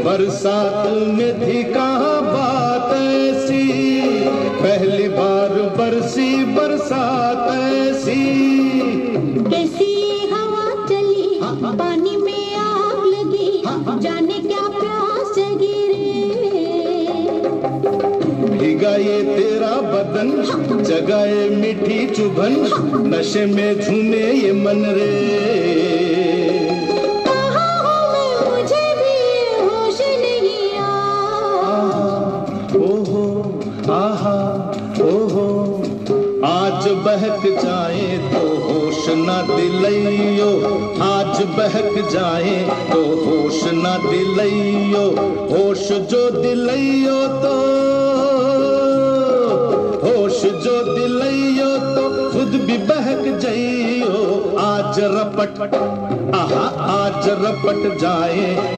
बरसात में थी कहाँ बात ऐसी, पहली बार बरसी बरसात ऐसी। कैसी हवा चली, पानी में आग लगी, जाने क्या प्यास जगी रे। भीगा ये तेरा बदन, जगाए मीठी चुभन, नशे में झूमे ये मन रे। आहा ओहो, आज बहक जाए तो होश न दिलैयो, आज बहक जाए तो होश न दिलैयो, होश जो दिलैयो तो, होश जो दिलैयो तो खुद भी बहक जाइयो। आज रपट, आहा आज रपट जाए